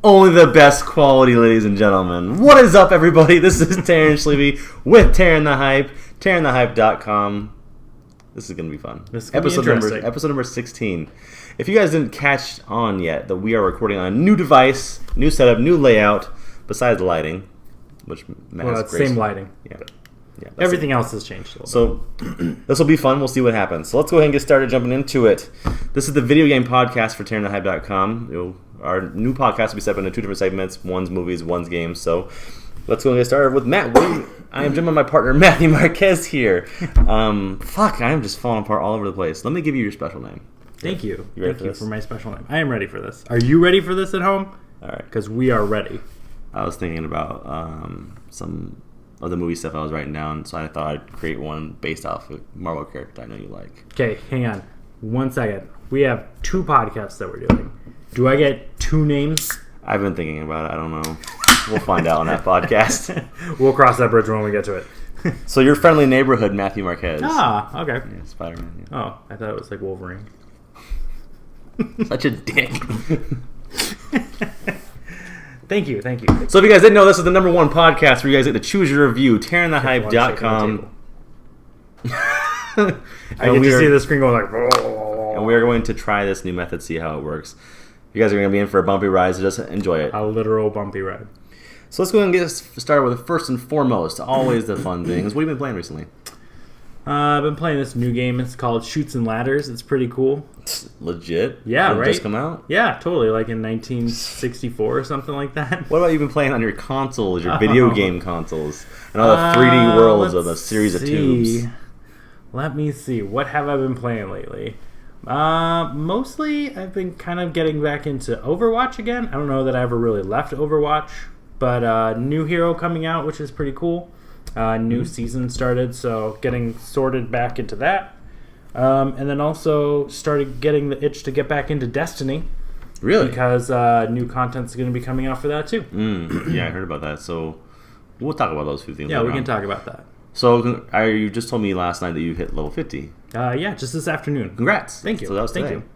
Only the best quality, ladies and gentlemen. What is up, everybody? This is Taryn Sleevey with Taryn the Hype, TarynTheHype.com. This is going to be fun. This is going to be interesting. Episode number 16. If you guys didn't catch on yet, that we are recording on a new device, new setup, new layout, besides the lighting, which it's same lighting. Yeah. Everything else has changed a little So this will be fun. We'll see what happens. So let's go ahead and get started jumping into it. This is the video game podcast for TarynTheHype.com. Our new podcast will be set up into two different segments. One's movies, one's games. So let's go and get started with Matt. I am joined by my partner, Matthew Marquez here. I am just falling apart all over the place. Let me give you your special name. Thank you. You ready Thank for you this? for my special name. I am ready for this. Are you ready for this at home? All right. Because we are ready. I was thinking about some of the movie stuff I was writing down, so I thought I'd create one based off a Marvel character I know you like. Okay, hang on. 1 second. We have two podcasts that we're doing. Do I get two names? I've been thinking about it. I don't know. We'll find out on that podcast. We'll cross that bridge when we get to it. So your friendly neighborhood, Matthew Marquez. Ah, okay. Yeah, Spider-Man. Yeah. Oh, I thought it was like Wolverine. Such a dick. Thank you. So if you guys didn't know, this is the number one podcast where you guys get to choose your review. TarynTheHype.com. I get to see the screen going like... And we are going to try this new method, see how it works. You guys are going to be in for a bumpy ride, so just enjoy it. A literal bumpy ride. So let's go ahead and get started with the first and foremost, always the fun things. What have you been playing recently? I've been playing this new game. It's called Chutes and Ladders. It's pretty cool. Legit? Yeah, Did it right? just come out? Yeah, totally. Like in 1964 or something like that. What about you been playing on your consoles, your video game consoles? And all the 3D worlds of the series of tubes. Let me see. What have I been playing lately? Mostly I've been kind of getting back into Overwatch again. I don't know that I ever really left Overwatch, but new hero coming out, which is pretty cool. New season started, so getting sorted back into that. And then also started getting the itch to get back into Destiny. Really? Because new content's going to be coming out for that too. Yeah, I heard about that. So we'll talk about those few things. Yeah, we can talk about that. So you just told me last night that you hit level 50. Yeah, just this afternoon. Congrats. Thank you. So that was today. Thank you.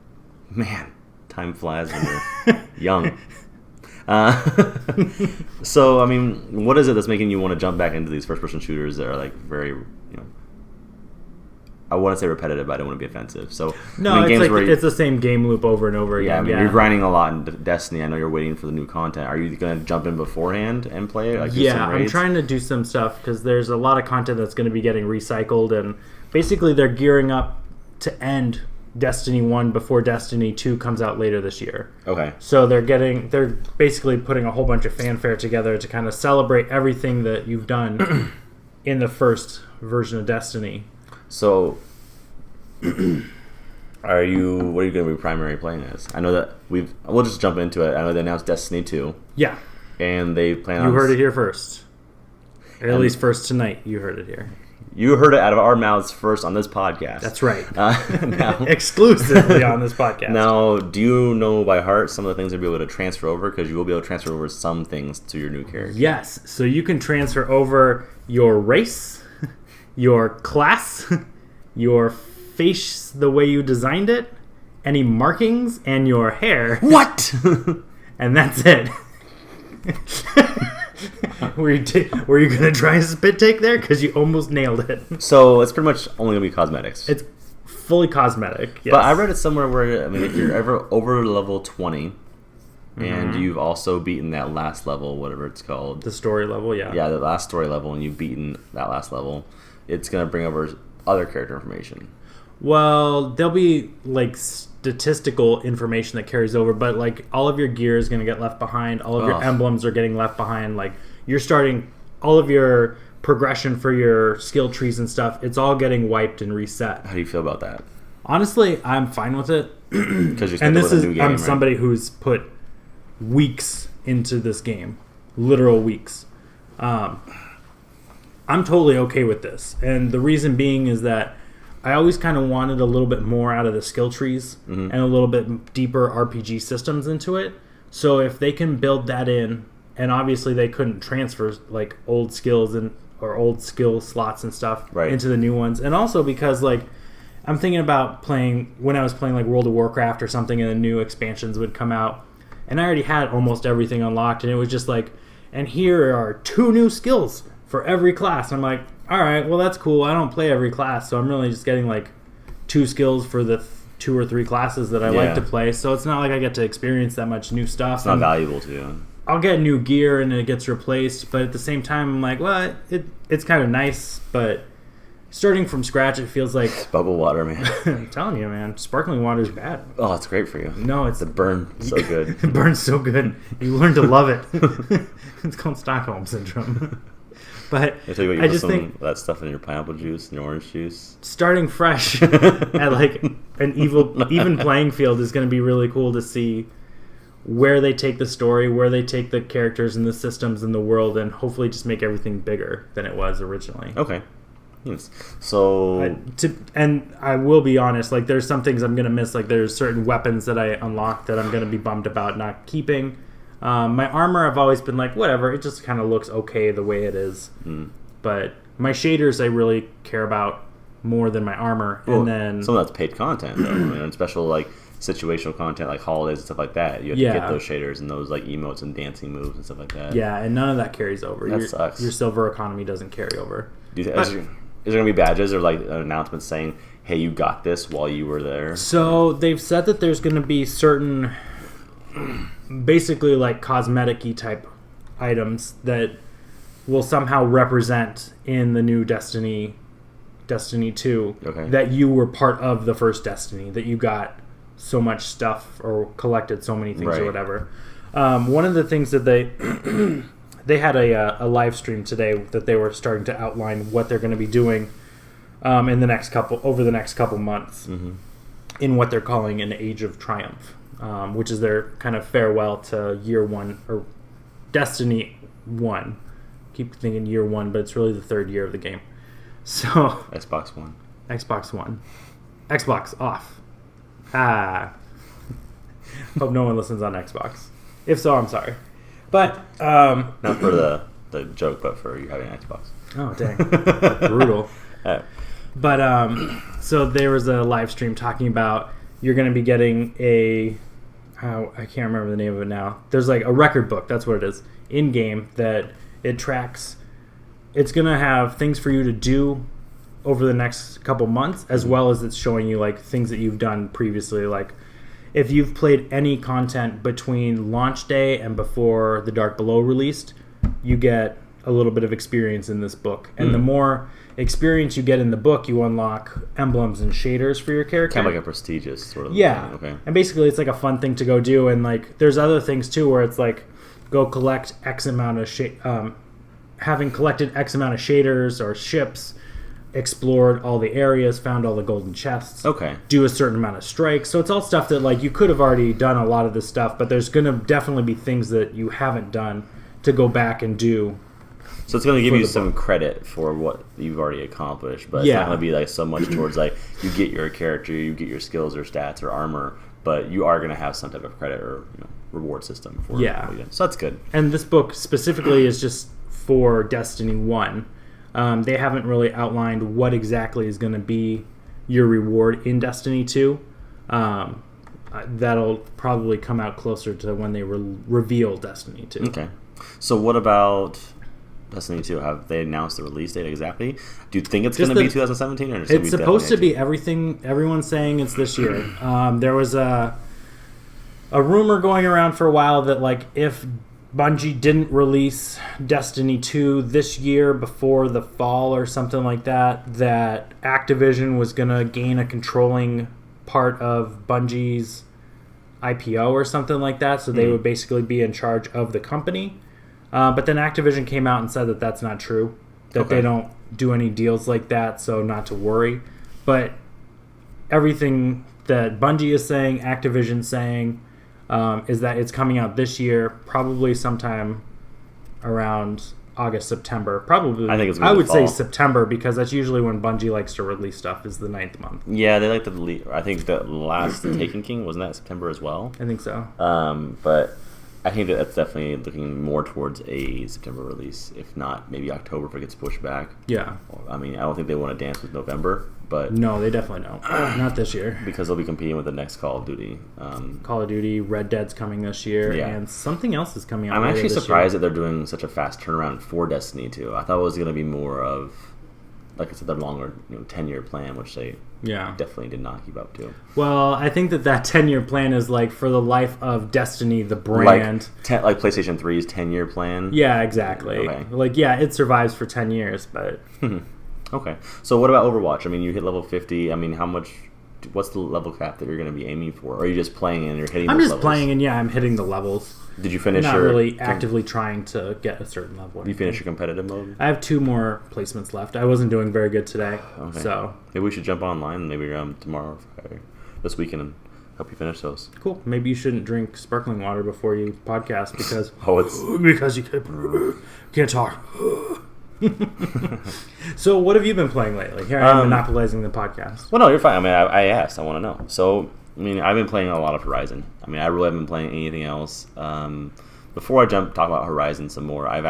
Man, time flies when you're young. So, I mean, what is it that's making you want to jump back into these first-person shooters that are like very, I want to say repetitive, but I don't want to be offensive. So, no, I mean, it's games like where it's the same game loop over and over yeah, again. I mean, you're grinding a lot in Destiny. I know you're waiting for the new content. Are you going to jump in beforehand and play it? Like, yeah, I'm trying to do some stuff because there's a lot of content that's going to be getting recycled, and basically they're gearing up to end Destiny 1 before Destiny 2 comes out later this year. Okay. So they're basically putting a whole bunch of fanfare together to kind of celebrate everything that you've done in the first version of Destiny. So, what are you going to be primary playing as? I know that we'll just jump into it. I know they announced Destiny 2. Yeah. And they plan on... You heard it here first. Or at least first tonight, you heard it here. You heard it out of our mouths first on this podcast. That's right. Now, exclusively on this podcast. Now, do you know by heart some of the things you'll be able to transfer over? Because you will be able to transfer over some things to your new character. Yes. So you can transfer over your race, your class, your face, the way you designed it, any markings, and your hair. What? And that's it. Were you going to try a spit take there? Because you almost nailed it. So it's pretty much only going to be cosmetics. It's fully cosmetic, yes. But I read it somewhere where, I mean, if you're ever over level 20 and you've also beaten that last level, whatever it's called. The story level, yeah. Yeah, the last story level, and you've beaten that last level, it's going to bring over other character information. Well, there'll be, like, statistical information that carries over, but, like, all of your gear is going to get left behind. All of your emblems are getting left behind. Like, you're starting all of your progression for your skill trees and stuff. It's all getting wiped and reset. How do you feel about that? Honestly, I'm fine with it. Because you're and this with is a new game, I'm right? somebody who's put weeks into this game, literal weeks. I'm totally okay with this, and the reason being is that I always kind of wanted a little bit more out of the skill trees and a little bit deeper RPG systems into it. So if they can build that in, and obviously they couldn't transfer like old skills or old skill slots and stuff into the new ones, and also because like I'm thinking about playing when I was playing like World of Warcraft or something, and the new expansions would come out. and I already had almost everything unlocked, and it was just like, and here are 2 new skills for every class. I'm like, all right, well, that's cool. I don't play every class, so I'm really just getting like 2 skills for the 2 or 3 classes that I like to play. So it's not like I get to experience that much new stuff. It's not valuable to you. I'll get new gear and it gets replaced, but at the same time, I'm like, well, it's kind of nice, but starting from scratch, it feels like... It's bubble water, man. I'm telling you, man, sparkling water is bad. Oh, it's great for you. No, it's... It burns so good. It burns so good. You learn to love it. It's called Stockholm Syndrome. But I tell you what, you put some of that stuff in your pineapple juice and your orange juice. Starting fresh at like an even playing field is going to be really cool to see where they take the story, where they take the characters and the systems and the world, and hopefully just make everything bigger than it was originally. Okay. Yes. So... and I will be honest, like there's some things I'm going to miss. Like there's certain weapons that I unlocked that I'm going to be bummed about not keeping. My armor, I've always been like, whatever, it just kind of looks okay the way it is. But my shaders, I really care about more than my armor. Well, and then some of that's paid content, though. And special like situational content, like holidays and stuff like that. You have to get those shaders and those like emotes and dancing moves and stuff like that. Yeah, and none of that carries over. That sucks. Your silver economy doesn't carry over. Is there going to be badges or like an announcement saying, "Hey, you got this" while you were there? So they've said that there's going to be certain, basically like cosmetic-y type items that will somehow represent in the new Destiny 2 that you were part of the first Destiny, that you got so much stuff or collected so many things or whatever. One of the things that they had a live stream today that they were starting to outline what they're going to be doing over the next couple months in what they're calling an Age of Triumph, which is their kind of farewell to year 1 or Destiny 1. Keep thinking year 1, but it's really the 3rd year of the game. So Xbox One. Xbox off. Hope no one listens on Xbox. If so, I'm sorry. But not for the joke, but for you having an Xbox. Oh dang, brutal. But so there was a live stream talking about you're going to be getting I can't remember the name of it now. There's like a record book. That's what it is in game that it tracks. It's going to have things for you to do over the next couple months, as well as it's showing you like things that you've done previously. Like if you've played any content between launch day and before the Dark Below released, you get a little bit of experience in this book. And the more experience you get in the book, you unlock emblems and shaders for your character. Kind of like a prestigious sort of thing. Okay. And basically it's like a fun thing to go do. And like there's other things too where it's like go collect X amount of having collected X amount of shaders or ships, explored all the areas, found all the golden chests. Okay. Do a certain amount of strikes. So it's all stuff that like you could have already done a lot of this stuff, but there's going to definitely be things that you haven't done to go back and do. So it's going to give you some credit for what you've already accomplished, but it's not going to be like so much towards like you get your character, you get your skills or stats or armor, but you are going to have some type of credit or reward system for it. So that's good. And this book specifically is just for Destiny 1. They haven't really outlined what exactly is going to be your reward in Destiny 2. That'll probably come out closer to when they reveal Destiny 2. Okay. So what about Destiny 2? Have they announced the release date exactly? Do you think it's going to be 2017? Or it's supposed to be everything. Everyone's saying it's this year. There was a rumor going around for a while that like if Bungie didn't release Destiny 2 this year before the fall or something like that, that Activision was going to gain a controlling part of Bungie's IPO or something like that, so they would basically be in charge of the company. But then Activision came out and said that that's not true, that they don't do any deals like that, so not to worry. But everything that Bungie is saying, Activision's saying, is that it's coming out this year, probably sometime around August, September. Probably, I would say September, because that's usually when Bungie likes to release stuff, is the 9th month. Yeah, they like to I think the last Taken King, wasn't that September as well? I think so. But I think that that's definitely looking more towards a September release, if not maybe October if it gets pushed back. Yeah. I mean, I don't think they want to dance with November, but No, they definitely don't. Not this year. because they'll be competing with the next Call of Duty. Call of Duty, Red Dead's coming this year, Yeah. and something else is coming out. I'm later actually this surprised year. that they're doing such a fast turnaround for Destiny 2. I thought it was going to be more of, like I said, their longer 10-year plan, which they Yeah. definitely did not keep up to. Well, I think that 10-year plan is like for the life of Destiny, the brand. Like PlayStation 3's 10-year plan. Yeah, exactly. Okay. Like, yeah, it survives for 10 years, but Okay. So what about Overwatch? I mean, you hit level 50. I mean, what's the level cap that you're going to be aiming for? Or are you just playing and you're hitting I'm those just levels? playing and yeah, I'm hitting the levels. Did you finish Not your... really actively trying to get a certain level. Did you finish your competitive mode? I have 2 more placements left. I wasn't doing very good today, Okay. so Maybe we should jump online maybe tomorrow or Friday, this weekend and help you finish those. cool. Maybe you shouldn't drink sparkling water before you podcast because It's... you can't talk. So, what have you been playing lately? Here I am monopolizing the podcast. Well, no, you're fine. I mean, I asked. I want to know. So, I mean, I've been playing a lot of Horizon. I mean, I really haven't been playing anything else. Before I talk about Horizon some more, I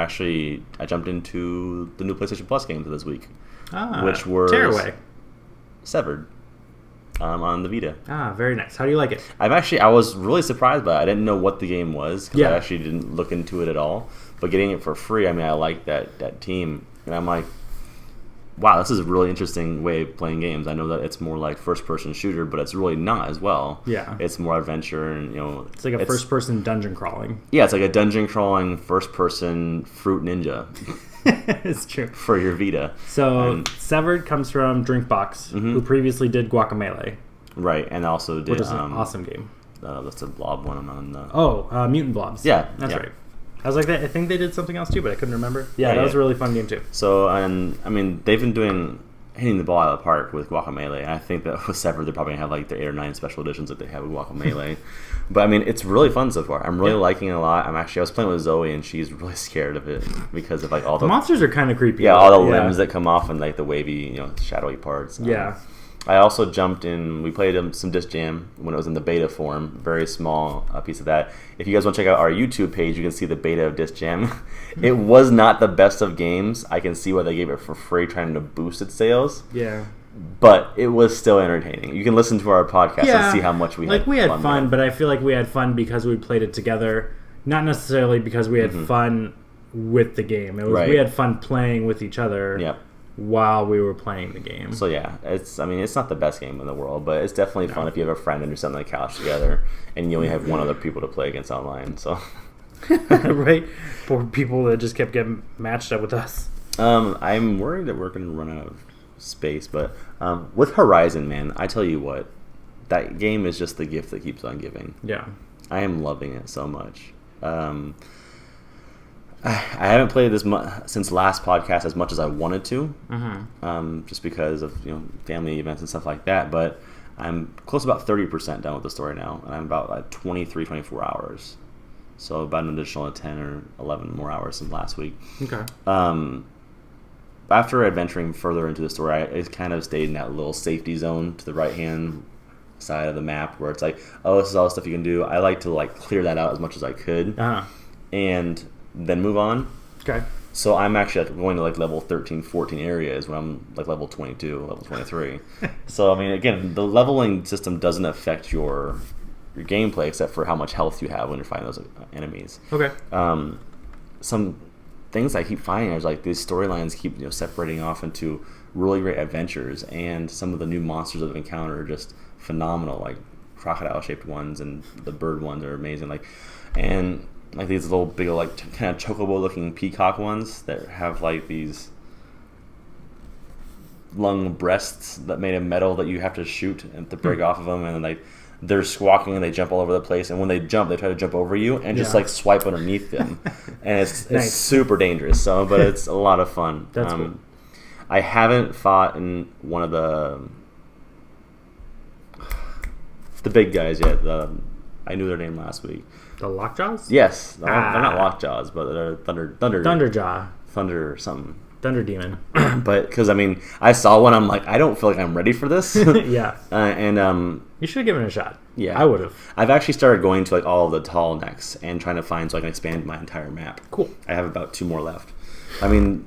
jumped into the new PlayStation Plus games this week, which were Tearaway. Severed on the Vita. Very nice. How do you like it? I was really surprised by it. I didn't know what the game was because Yeah. I actually didn't look into it at all. But getting it for free, I mean, I like that team, and I'm like, wow, this is a really interesting way of playing games. I know that it's more like first-person shooter, but it's really not as well. Yeah. It's more adventure, and It's like a first-person dungeon crawling. Yeah, it's like a dungeon crawling first-person fruit ninja It's true. for your Vita. So, Severed comes from Drinkbox, who previously did Guacamelee, Right, and also did which is an awesome game. that's a blob one on the... Oh, Mutant Blobs. Yeah, That's yeah. right. I was like, I think they did something else too, but I couldn't remember. Yeah, Yeah, that was yeah. a really fun game too. So, and I mean, they've been hitting the ball out of the park with Guacamelee. And I think that with Severed, they're probably going to have like their 8 or 9 special editions that they have with Guacamelee. But I mean, it's really fun so far. I'm really liking it a lot. I was playing with Zoe, and she's really scared of it because of like all The the monsters are kind of creepy. all the limbs that come off and like the wavy, shadowy parts. Yeah. I also jumped in. We played some Disc Jam when it was in the beta form. Very small piece of that. If you guys want to check out our YouTube page, you can see the beta of Disc Jam. It was not the best of games. I can see why they gave it for free, trying to boost its sales. Yeah. But it was still entertaining. You can listen to our podcast and see how much we had like we had fun fun, with. but I feel like we had fun because we played it together, not necessarily because we had fun with the game. It was Right. we had fun playing with each other. Yep. While we were playing the game. So yeah, it's not the best game in the world, but it's definitely fun if you have a friend and you're sitting on the couch together and you only have one other people to play against online. So Right? Poor people that just kept getting matched up with us. I'm worried that we're going to run out of space, but with Horizon, man, I tell you what, that game is just the gift that keeps on giving. Yeah. I am loving it so much. I haven't played this since last podcast as much as I wanted to, just because of family events and stuff like that. But I'm close to about 30% done with the story now, and I'm about like 24 hours. So about an additional 10 or 11 more hours since last week. Okay. After adventuring further into the story, I kind of stayed in that little safety zone to the right-hand side of the map where it's like, oh, this is all the stuff you can do. I like to like clear that out as much as I could, and then move on. Okay. So I'm actually like going to like level 13, 14 areas when I'm like level 22, level 23. So I mean, again, the leveling system doesn't affect your gameplay except for how much health you have when you're fighting those enemies. Okay. Some things I keep finding is like these storylines keep separating off into really great adventures, and some of the new monsters that I've encountered are just phenomenal. Like crocodile-shaped ones and the bird ones are amazing. And these little big like kind of chocobo-looking peacock ones that have like these lung breasts that made of metal that you have to shoot and to break off of them, and then they're squawking and they jump all over the place, and when they jump they try to jump over you and just like swipe underneath them. And it's Nice. super dangerous, but it's a lot of fun. That's cool. I haven't fought in one of the big guys yet. I knew their name last week. The Lockjaws? Yes, they're not Lockjaws, but they're Thunderjaw. Thunderjaw. Thunder something. Thunder Demon. But because I mean, I saw one, I'm like, I don't feel like I'm ready for this. Yeah. You should have given it a shot. Yeah, I would have. I've actually started going to like all of the tall necks and trying to find so I can expand my entire map. Cool. I have about 2 more left. I mean,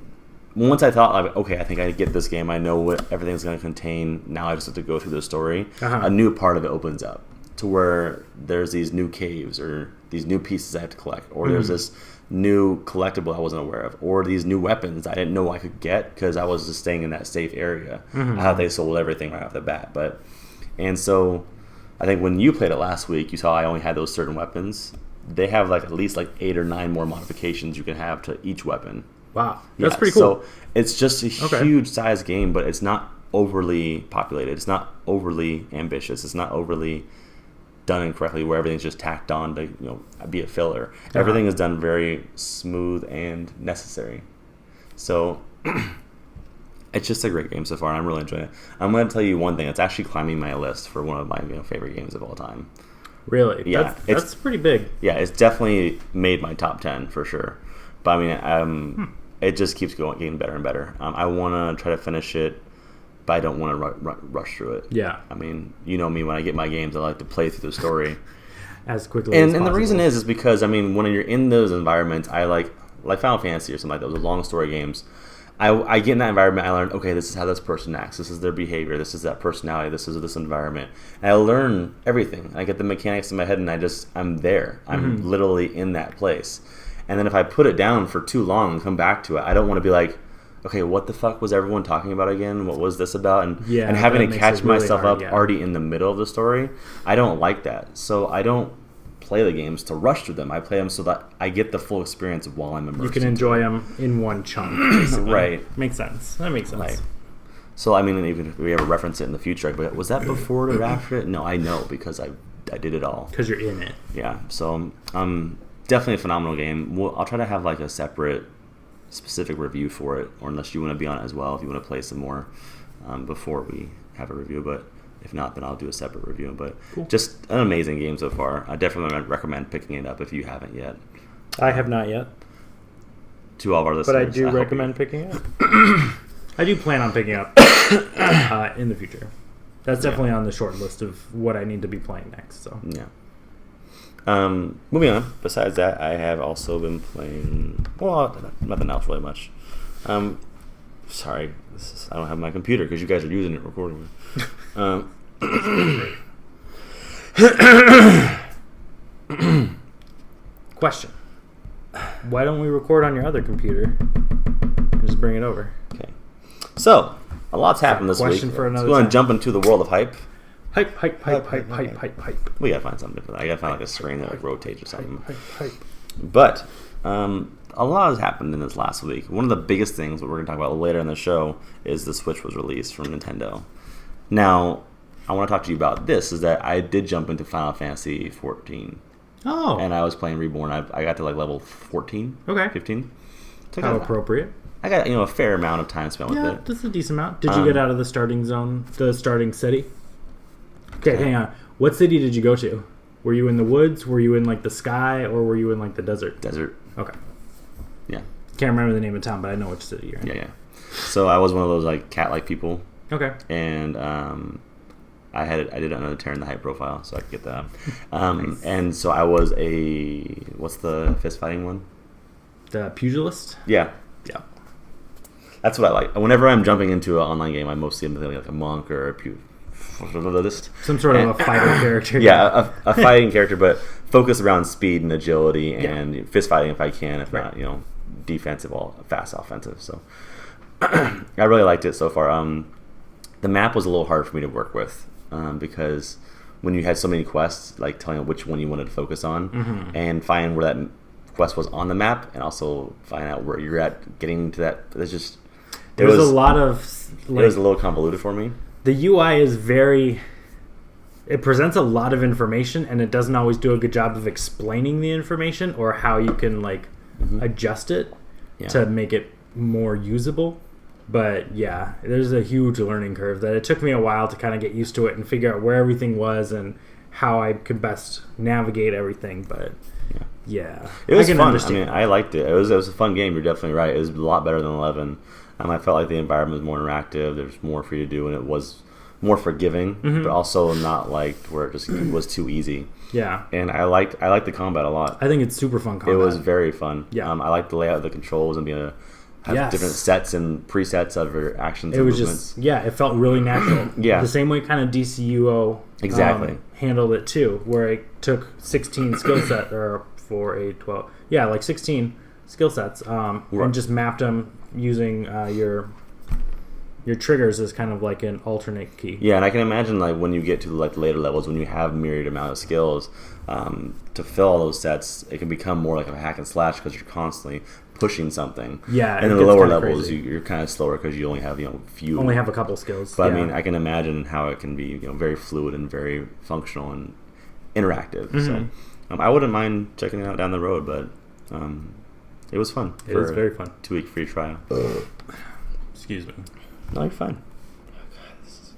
once I thought, like, okay, I think I get this game. I know what everything's going to contain. Now I just have to go through the story. A new part of it opens up to where there's these new caves or these new pieces I have to collect, or there's this new collectible I wasn't aware of, or these new weapons I didn't know I could get because I was just staying in that safe area. I thought they sold everything right off the bat, and so I think when you played it last week, you saw I only had those certain weapons. They have like at least like 8 or 9 more modifications you can have to each weapon. Wow, that's pretty cool. So it's just a huge size game, but it's not overly populated. It's not overly ambitious. It's not overly done incorrectly where everything's just tacked on to be a filler. Everything is done very smooth and necessary. So it's just a great game so far, and I'm really enjoying it. I'm going to tell you one thing. It's actually climbing my list for one of my favorite games of all time. Really? Yeah. That's pretty big. Yeah, it's definitely made my top 10 for sure. But I mean, it just keeps getting better and better. I want to try to finish it, but I don't want to rush through it. Yeah. I mean, you know me, when I get my games, I like to play through the story as quickly as possible. And the reason is because, I mean, when you're in those environments, I like Final Fantasy or something like those long story games. I get in that environment, I learn, okay, this is how this person acts, this is their behavior, this is that personality, this is this environment. And I learn everything. I get the mechanics in my head, and I'm there. I'm literally in that place. And then if I put it down for too long and come back to it, I don't want to be like, okay, what the fuck was everyone talking about again? What was this about? And having to catch myself up already in the middle of the story, I don't like that. So I don't play the games to rush through them. I play them so that I get the full experience of while I'm immersed. You can enjoy them in one chunk, basically. Right. Makes sense. That makes sense. Right. So, I mean, even if we ever reference it in the future, but was that before or after it? No, I know because I did it all. Because you're in it. Yeah. So, definitely a phenomenal game. I'll try to have like a separate specific review for it, or unless you want to be on it as well, if you want to play some more before we have a review. But if not, then I'll do a separate review. But just an amazing game so far. I definitely recommend picking it up if you haven't yet. I have not yet. To all of our listeners. But I do recommend picking it up. I do plan on picking up in the future. That's definitely on the short list of what I need to be playing next. So yeah. Moving on. Besides that, I have also been playing. Well, nothing else really much. Sorry, I don't have my computer because you guys are using it recording. Question: why don't we record on your other computer and just bring it over? Okay. So a lot's happened this week. Question for another. So we're going to jump into the world of hype. Hype. We gotta find something different. I gotta find like a screen that like rotates or something. Hype. But a lot has happened in this last week. One of the biggest things, what we're gonna talk about later in the show, is the Switch was released from Nintendo. Now, I want to talk to you about this. Is that I did jump into Final Fantasy 14. Oh. And I was playing Reborn. I got to like level 14. Okay. 15. How appropriate. I got a fair amount of time spent with it. Yeah, that's a decent amount. Did you get out of the starting zone, the starting city? Okay, hang on. What city did you go to? Were you in the woods? Were you in like the sky? Or were you in like the desert? Desert. Okay. Yeah. Can't remember the name of the town, but I know which city you're in. Yeah. So I was one of those like cat-like people. Okay. And I did it under the TarynTheHype profile, so I could get that. Nice. And so I was what's the fist fighting one? The pugilist? Yeah. Yeah. That's what I like. Whenever I'm jumping into an online game, I mostly am like a monk or a pugilist. Some sort of a fighter character. Yeah, a fighting character, but focused around speed and agility and fist fighting if I can, if not, defensive, fast offensive. So I really liked it so far. The map was a little hard for me to work with because when you had so many quests, like telling it which one you wanted to focus on and find where that quest was on the map, and also find out where you're at getting to that. It was a lot of. It was a little convoluted for me. The UI is it presents a lot of information, and it doesn't always do a good job of explaining the information or how you can adjust it to make it more usable. But yeah, there's a huge learning curve that it took me a while to kind of get used to it and figure out where everything was and how I could best navigate everything. But yeah, it was fun. I mean, I liked it. It was a fun game. You're definitely right. It was a lot better than 11. I felt like the environment was more interactive. There was more for you to do, and it was more forgiving, but also not like where it just was too easy. Yeah. And I liked the combat a lot. I think it's super fun combat. It was very fun. Yeah. I liked the layout of the controls and being able to have different sets and presets of your actions and movements. It felt really natural. Yeah. The same way kind of DCUO handled it too, where it took 16 skill set, or 4, 8, 12. Yeah, like 16 skill sets, and just mapped them using your triggers as kind of like an alternate key. Yeah, and I can imagine like when you get to like later levels, when you have myriad amount of skills, to fill all those sets, it can become more like a hack and slash because you're constantly pushing something. Yeah, and in the lower levels, you're kind of slower because you only have only have a couple skills. But I mean, I can imagine how it can be very fluid and very functional and interactive. So I wouldn't mind checking it out down the road, but it was fun. It was very fun. 2-week free trial. Excuse me. No, you're fine. Oh, God, this is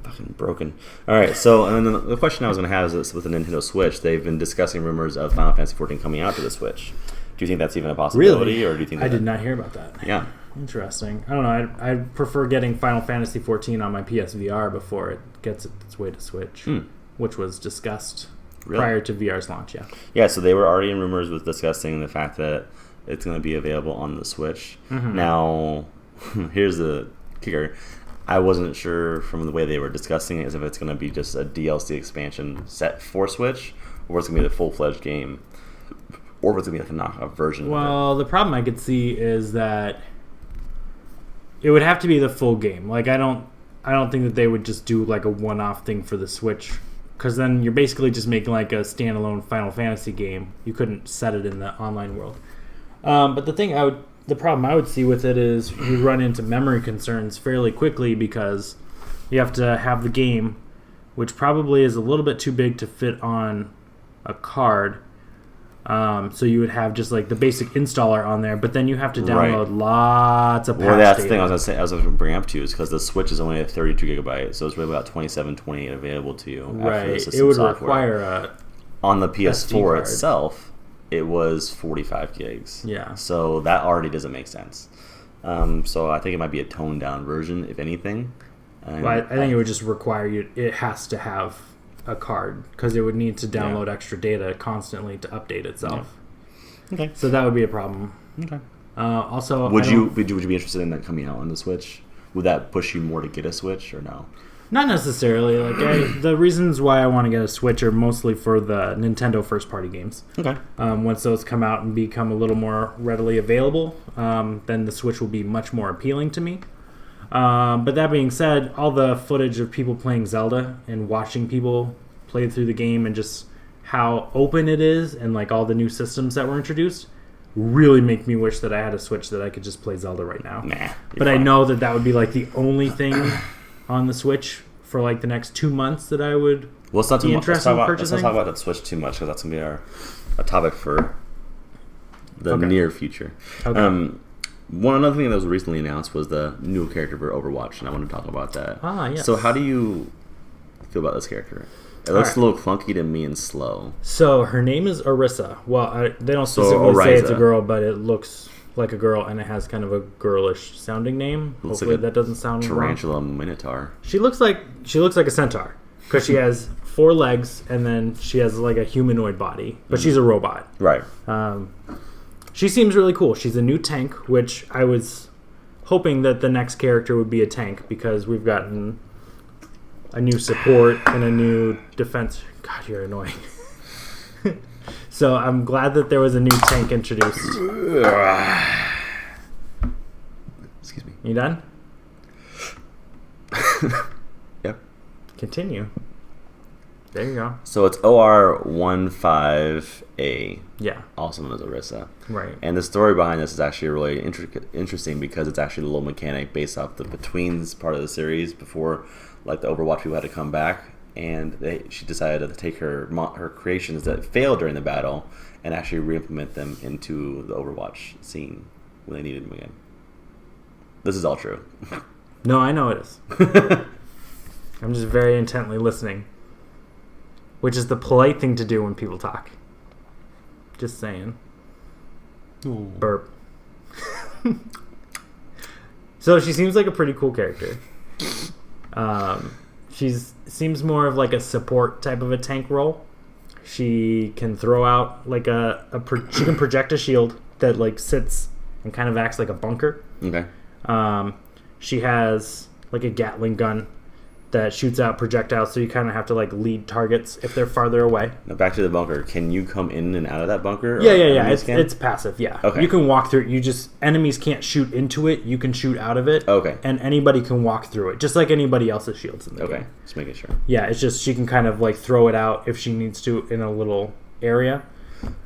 fucking broken. All right, so and then the question I was going to have is this: with the Nintendo Switch, they've been discussing rumors of Final Fantasy XIV coming out to the Switch. Do you think that's even a possibility, really? Or do you think I did not hear about that? Yeah, interesting. I don't know. I prefer getting Final Fantasy XIV on my PSVR before it gets its way to Switch, which was discussed prior to VR's launch. Yeah. Yeah. So they were already in rumors with discussing the fact that it's going to be available on the Switch. Now, here's the kicker. I wasn't sure from the way they were discussing it as if it's going to be just a DLC expansion set for Switch, or it's going to be the full-fledged game, or if it's going to be like a knockoff version. Well, the problem I could see is that it would have to be the full game. Like I don't think that they would just do like a one-off thing for the Switch, because then you're basically just making like a standalone Final Fantasy game. You couldn't set it in the online world. But the problem I would see with it is you run into memory concerns fairly quickly because you have to have the game, which probably is a little bit too big to fit on a card. So you would have just like the basic installer on there, but then you have to download lots of patch data. Well, that's the thing I was going to bring up to you is because the Switch is only a 32 gigabyte, so it's really about 27, 28 available to you. Right. After the system it would software. require on the PS4 card. itself. It was 45 gigs. Yeah. So that already doesn't make sense. So I think it might be a toned down version, if anything. Well, I think it would just require you. It has to have a card because it would need to download extra data constantly to update itself. Yeah. Okay. So that would be a problem. Okay. Also, would you be interested in that coming out on the Switch? Would that push you more to get a Switch or no? Not necessarily. Like the reasons why I want to get a Switch are mostly for the Nintendo first-party games. Okay. Once those come out and become a little more readily available, then the Switch will be much more appealing to me. But that being said, all the footage of people playing Zelda and watching people play through the game and just how open it is and like all the new systems that were introduced really make me wish that I had a Switch that I could just play Zelda right now. But I know that would be like the only thing on the Switch for like the next 2 months that I would be interested in purchasing. Let's not talk about the Switch too much because that's going to be a topic for the near future. Okay. Another thing that was recently announced was the new character for Overwatch, and I want to talk about that. Yes. So how do you feel about this character? It looks a little clunky to me and slow. So her name is Orisa. Well, they don't specifically say it's a girl, but it looks like a girl, and it has kind of a girlish sounding name. Hopefully that doesn't sound tarantula wrong. Minotaur. She looks like a centaur because she has 4 legs and then she has like a humanoid body, but she's a robot. Right. She seems really cool. She's a new tank, which I was hoping that the next character would be a tank because we've gotten a new support and a new defense. God, you're annoying. So I'm glad that there was a new tank introduced. Excuse me. You done? Yep. Continue. There you go. So it's OR15A. Yeah. Also known as Orisa. Right. And the story behind this is actually really interesting because it's actually a little mechanic based off the Betweens part of the series before like the Overwatch people had to come back. And she decided to take her creations that failed during the battle and actually re-implement them into the Overwatch scene when they needed them again. This is all true. No, I know it is. I'm just very intently listening, which is the polite thing to do when people talk. Just saying. Ooh. Burp. So she seems like a pretty cool character. Seems more of like a support type of a tank role. She can throw out like she can project a shield that like sits and kind of acts like a bunker. Okay. She has like a Gatling gun that shoots out projectiles, so you kind of have to like lead targets if they're farther away. Now back to the bunker. Can you come in and out of that bunker? Yeah. It's passive. Yeah. Okay. You can walk through it. Enemies can't shoot into it. You can shoot out of it. Okay. And anybody can walk through it, just like anybody else's shields in the game. Okay. Just making sure. Yeah, it's just she can kind of like throw it out if she needs to in a little area.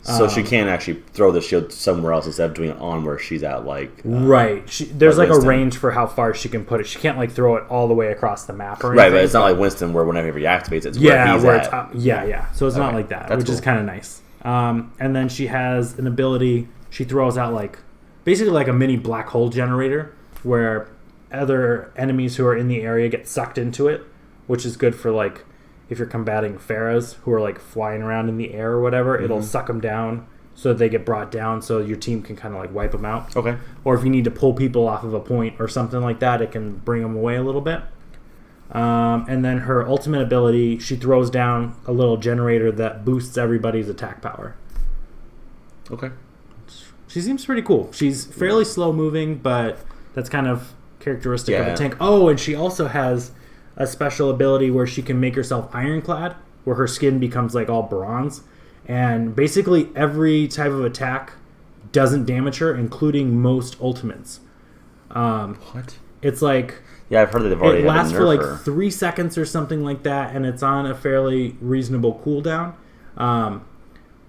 So she can't actually throw the shield somewhere else instead of doing it on where she's at, like... right. There's like Winston. a range for how far she can put it. She can't like throw it all the way across the map or anything. Right, but it's not like Winston where whenever he activates, it's where he's at. Yeah. So it's not like that, That's which is kind of nice. And then she has an ability, she throws out like, basically like a mini black hole generator where other enemies who are in the area get sucked into it, which is good for like, if you're combating Pharaohs who are like flying around in the air or whatever, it'll suck them down so that they get brought down so your team can kind of like wipe them out. Okay. Or if you need to pull people off of a point or something like that, it can bring them away a little bit. And then her ultimate ability, she throws down a little generator that boosts everybody's attack power. Okay. She seems pretty cool. She's fairly slow moving, but that's kind of characteristic of a Yeah. tank. Oh, and she also has a special ability where she can make herself ironclad, where her skin becomes like all bronze. And basically every type of attack doesn't damage her, including most ultimates. What? It's like... Yeah, I've heard that they've already it lasts had for to nerf like her. 3 seconds or something like that, and it's on a fairly reasonable cooldown.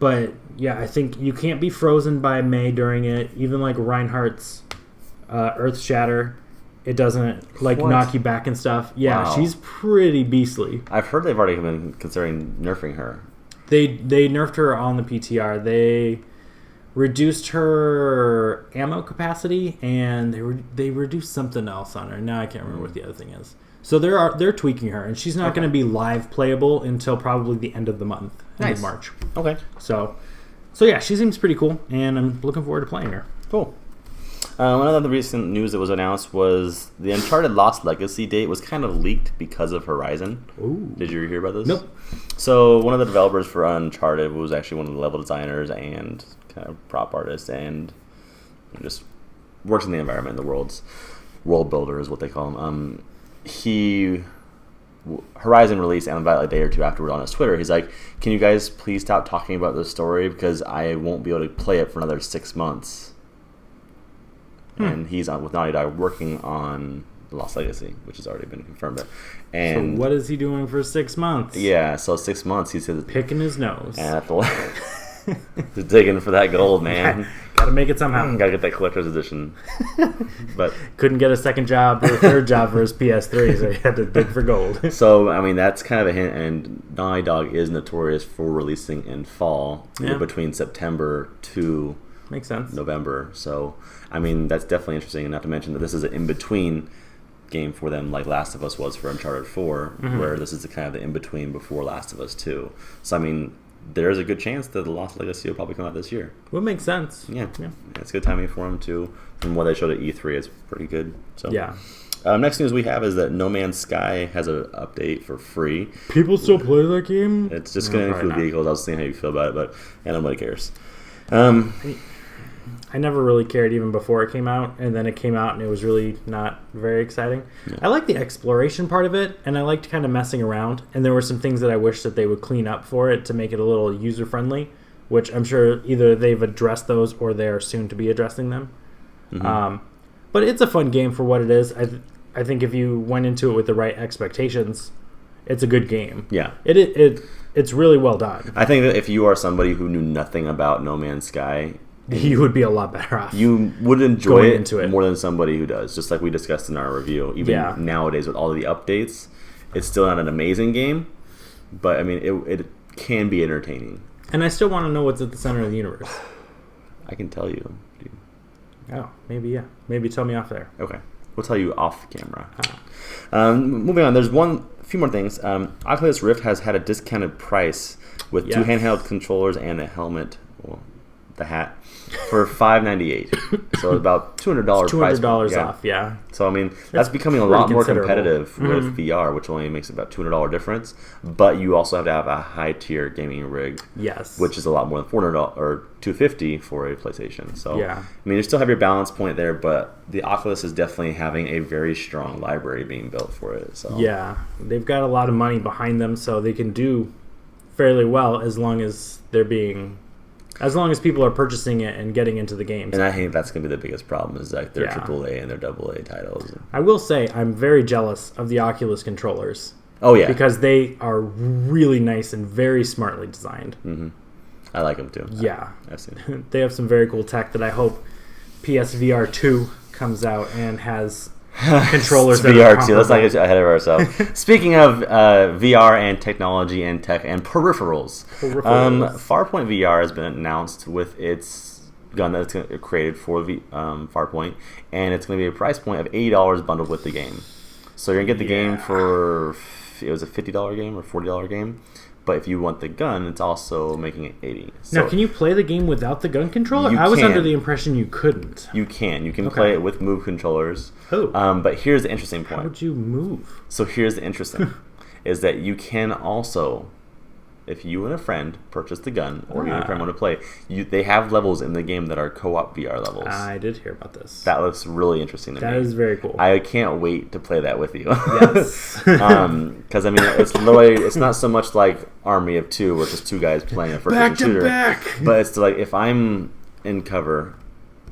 But yeah, I think you can't be frozen by May during it. Even like Reinhardt's Earth Shatter, it doesn't like What? knock you back and stuff. Yeah, Wow. she's pretty beastly. I've heard they've already been considering nerfing her. They nerfed her on the PTR. They reduced her ammo capacity, and they reduced something else on her. Now I can't remember what the other thing is. So they're tweaking her, and she's not going to be live playable until probably the end of the month, end of Nice. March. Okay. So yeah, she seems pretty cool, and I'm looking forward to playing her. Cool. One of the recent news that was announced was the Uncharted Lost Legacy date was kind of leaked because of Horizon. Ooh. Did you hear about this? Nope. So one of the developers for Uncharted was actually one of the level designers and kind of prop artist and just works in the environment, the world builder is what they call him. Horizon released and about a day or two afterward on his Twitter. He's like, "Can you guys please stop talking about this story because I won't be able to play it for another 6 months." And he's on with Naughty Dog working on Lost Legacy, which has already been confirmed. And So what is he doing for 6 months? yeah, so 6 months he says Picking his nose. and just digging for that gold, man. Gotta make it somehow. Gotta get that collector's edition. But Couldn't get a second job or a third job for his PS3, so he had to dig for gold. so I mean that's kind of a hint, and Naughty Dog is notorious for releasing in fall, Yeah. between September to Makes sense. November. So I mean that's definitely interesting, and not to mention that this is an in-between game for them, like Last of Us was for Uncharted 4, where this is the kind of the in-between before Last of Us 2. So I mean, there's a good chance that the Lost Legacy will probably come out this year. Would make sense. Yeah, it's good timing for them too. From what they showed at E3, it's pretty good. So Yeah. Next news we have is that No Man's Sky has an update for free. People still play that game? It's just going to probably include not. vehicles. I was seeing how you feel about it, but nobody cares. I never really cared even before it came out, and then it came out and it was really not very exciting. Yeah. I liked the exploration part of it, and I liked kind of messing around, and there were some things that I wish that they would clean up for it to make it a little user-friendly, which I'm sure either they've addressed those or they are soon to be addressing them. But it's a fun game for what it is. I think if you went into it with the right expectations, it's a good game. Yeah. It's really well done. I think that if you are somebody who knew nothing about No Man's Sky, You would be a lot better off. you would enjoy Going it, into it. more than somebody who does, just like we discussed in our review. Even Yeah. nowadays with all of the updates, it's still not an amazing game, but I mean, it can be entertaining. And I still want to know what's at the center of the universe. I can tell you. Oh, maybe, yeah. Maybe tell me off there. Okay. We'll tell you off camera. Moving on, there's a few more things. Oculus Rift has had a discounted price with two Yes. handheld controllers and a helmet. Well, the hat, for $5.98. So about $200 price $200 point. off, yeah. So I mean, that's becoming a lot more competitive Mm-hmm. with VR, which only makes about $200 difference. But you also have to have a high tier gaming rig, Yes. which is a lot more than $400 or $250 for a PlayStation. So Yeah. I mean, you still have your balance point there, but the Oculus is definitely having a very strong library being built for it. So yeah, they've got a lot of money behind them, so they can do fairly well as long as people are purchasing it and getting into the games. And I think that's going to be the biggest problem is like their Yeah. AAA and their AA titles. I will say I'm very jealous of the Oculus controllers. Oh yeah, Because they are really nice and very smartly designed. mm-hmm. I like them too. Yeah. I've seen it. They have some very cool tech that I hope PSVR 2 comes out and has controllers that are VR too. Let's not get ahead of ourselves. Speaking of VR and technology and tech and peripherals, Farpoint VR has been announced with its gun that's created for Farpoint, and it's going to be a price point of $80 bundled with the game. So you're going to get the game for, it was a $50 game or $40 game. But if you want the gun, it's also making it $80. So now, can you play the game without the gun controller? You I was can. under the impression you couldn't. You can. You can Okay. play it with Move controllers. Oh. But here's the interesting point. How would you move? So here's the interesting, is that you can also, if you and a friend purchase the gun, or you and a friend want to play, they have levels in the game that are co-op VR levels. I did hear about this. That looks really interesting to me. That is very cool. I can't wait to play that with you. Yes. Because I mean, it's literally, it's not so much like Army of Two, where it's just two guys playing a first-person shooter. back. But it's like if I'm in cover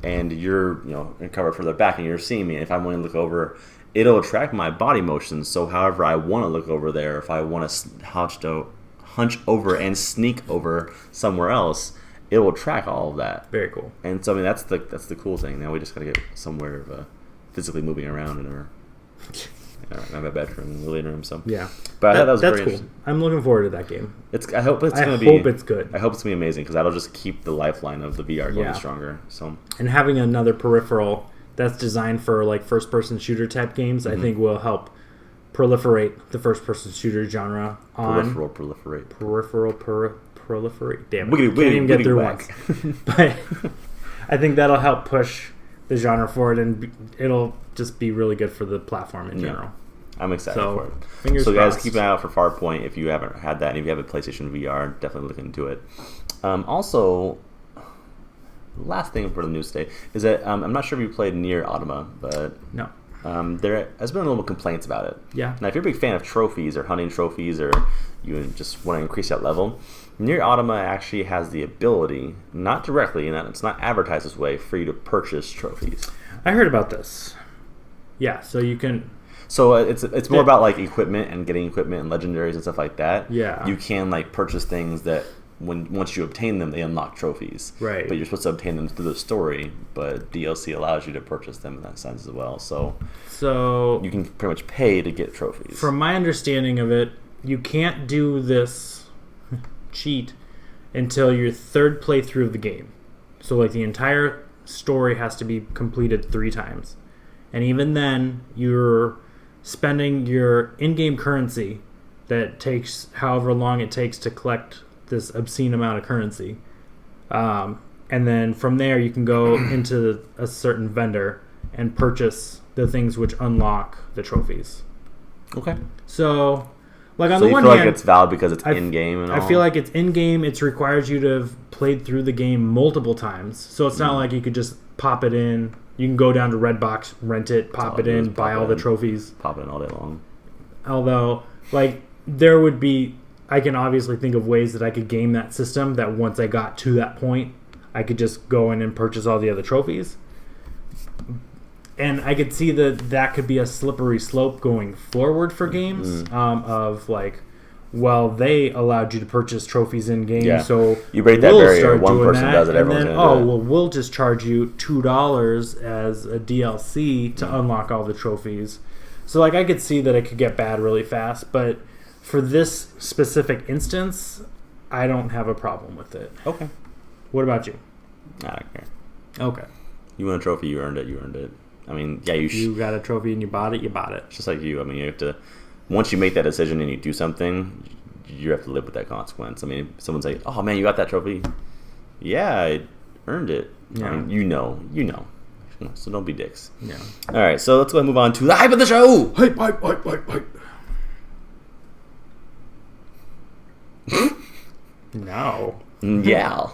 and you're in cover further back and you're seeing me, and if I'm wanting to look over, it'll track my body motions. So however I want to look over there, if I want to hunch over and sneak over somewhere else, it will track all of that. Very cool. And so I mean that's the cool thing. Now we just gotta get somewhere of physically moving around in our my bedroom, the living room. So Yeah. but I thought that was that's very cool. interesting. I'm looking forward to that game. I hope it's gonna be. I hope it's good. I hope it's gonna be amazing because that'll just keep the lifeline of the VR going Yeah. stronger. So And having another peripheral that's designed for like first-person shooter type games, I think will help proliferate the first-person shooter genre on proliferate. proliferate. Damn it, Wiggity, can't even get wiggity through whack. once. But I think that'll help push the genre forward, and it'll just be really good for the platform in general. I'm excited So, for it. fingers So guys, crossed. keep an eye out for Farpoint if you haven't had that, and if you have a PlayStation VR, definitely look into it. Also, last thing for the news today is that I'm not sure if you played Nier Automata, but No. there has been a little complaints about it. Yeah. Now, if you're a big fan of trophies or hunting trophies, or you just want to increase that level, Nier Automata actually has the ability, not directly, and it's not advertised this way, for you to purchase trophies. I heard about this. Yeah, so you can. So it's more about like equipment and getting equipment and legendaries and stuff like that. Yeah. You can like purchase things that once you obtain them, they unlock trophies. Right. But you're supposed to obtain them through the story, but DLC allows you to purchase them in that sense as well. So you can pretty much pay to get trophies. From my understanding of it, you can't do this cheat until your third playthrough of the game. So like the entire story has to be completed 3 times. And even then, you're spending your in-game currency that takes however long it takes to collect this obscene amount of currency. And then from there, you can go into a certain vendor and purchase the things which unlock the trophies. Okay. So, like on So the you one feel hand, like it's valid because it's in-game and all? I feel like it's in-game. It requires you to have played through the game multiple times. So it's not like you could just pop it in. You can go down to Redbox, rent it, pop it in, buy all the trophies. Pop it in all day long. Although, like, there would be... I can obviously think of ways that I could game that system that once I got to that point, I could just go in and purchase all the other trophies. And I could see that could be a slippery slope going forward for games of like, well, they allowed you to purchase trophies in game, so you break that we'll barrier. start One doing person that, does it, and everyone's then, going to do it. well, we'll just charge you $2 as a DLC to unlock all the trophies. So like, I could see that it could get bad really fast, but for this specific instance, I don't have a problem with it. Okay. What about you? I don't care. Okay. You won a trophy, you earned it, you earned it. I mean, yeah, You got a trophy and you bought it, you bought it. It's just like you. I mean, you have to, once you make that decision and you do something, you have to live with that consequence. I mean, someone's like, oh man, you got that trophy. Yeah, I earned it. Yeah. I mean, you know. So don't be dicks. Yeah. All right, so let's go ahead and move on to the hype of the show. Hype, hype, hype, hype, hype. No. Yeah.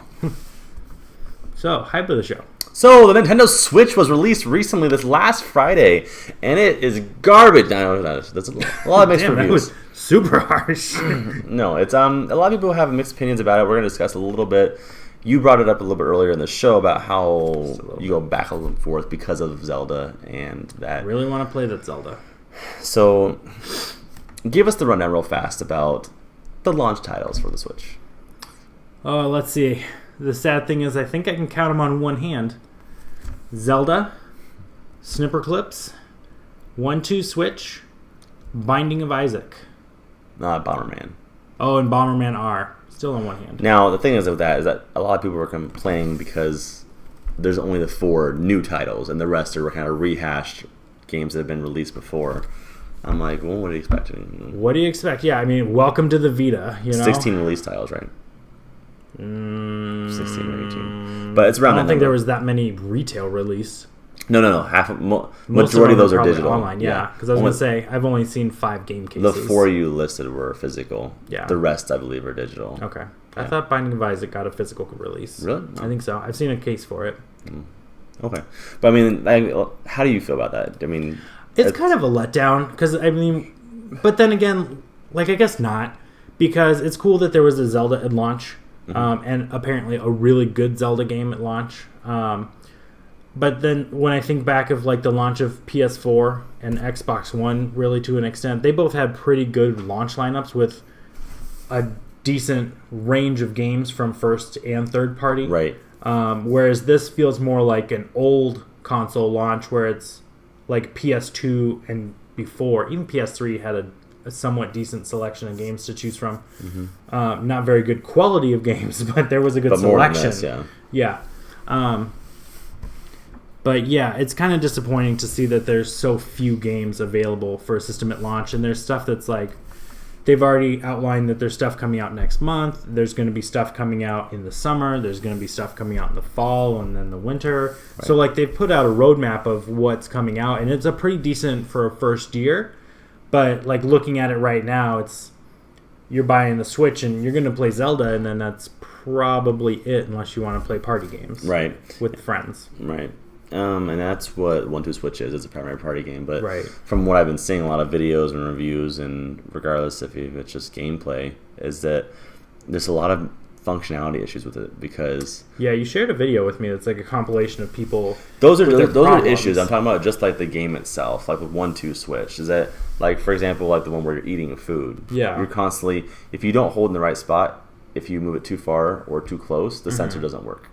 So, hype of the show. So, the Nintendo Switch was released recently this last Friday, and it is garbage. No, that's a lot of mixed Damn, reviews. that was super harsh. No, it's a lot of people have mixed opinions about it. We're going to discuss a little bit. You brought it up a little bit earlier in the show about how you go back and forth because of Zelda and that. I really want to play that Zelda. So, give us the rundown real fast about the launch titles for the Switch. Oh, let's see. The sad thing is I think I can count them on one hand. Zelda, Snipper Clips, 1-2 Switch, Binding of Isaac. Not Bomberman. Oh, and Bomberman R. Still on one hand. Now, the thing is with that is that a lot of people were complaining because there's only the 4 new titles, and the rest are kind of rehashed games that have been released before. I'm like, well, what are you expecting? What do you expect? Yeah, I mean, welcome to the Vita, you know? 16 release titles, right? 16 or 18. But it's around I don't that think number. there was that many retail released. No. Majority of those are digital. Online, yeah. Because I was going to say, I've only seen 5 game cases. The 4 you listed were physical. Yeah. The rest, I believe, are digital. Okay. Yeah. I thought Binding of Isaac got a physical release. Really? I think so. I've seen a case for it. Okay. But, I mean, how do you feel about that? I mean... It's kind of a letdown. Because, I mean... But then again, like, I guess not. Because it's cool that there was a Zelda at launch. And apparently a really good Zelda game at launch. But then when I think back of like the launch of PS4 and Xbox One, really to an extent, they both had pretty good launch lineups with a decent range of games from first and third party. Right. Whereas this feels more like an old console launch where it's like PS2 and before. Even PS3 had a somewhat decent selection of games to choose from. Not very good quality of games, but there was a good selection. More than this, yeah. But yeah, it's kind of disappointing to see that there's so few games available for a system at launch, and there's stuff that's like they've already outlined that there's stuff coming out next month. There's going to be stuff coming out in the summer. There's going to be stuff coming out in the fall and then the winter. Right. So like they've put out a roadmap of what's coming out, and it's a pretty decent for a first year. But like looking at it right now, it's you're buying the Switch and you're going to play Zelda, and then that's probably it unless you want to play party games, right, with friends, right. And that's what 1-2 Switch is. It's a primary party game. But right. From what I've been seeing, a lot of videos and reviews, and regardless if it's just gameplay, is that there's a lot of functionality issues with it because... Yeah, you shared a video with me that's like a compilation of people... Those are issues. I'm talking about just like the game itself, like with 1-2 Switch. Is that, like, for example, like the one where you're eating food. Yeah. You're constantly... If you don't hold in the right spot, if you move it too far or too close, the sensor doesn't work.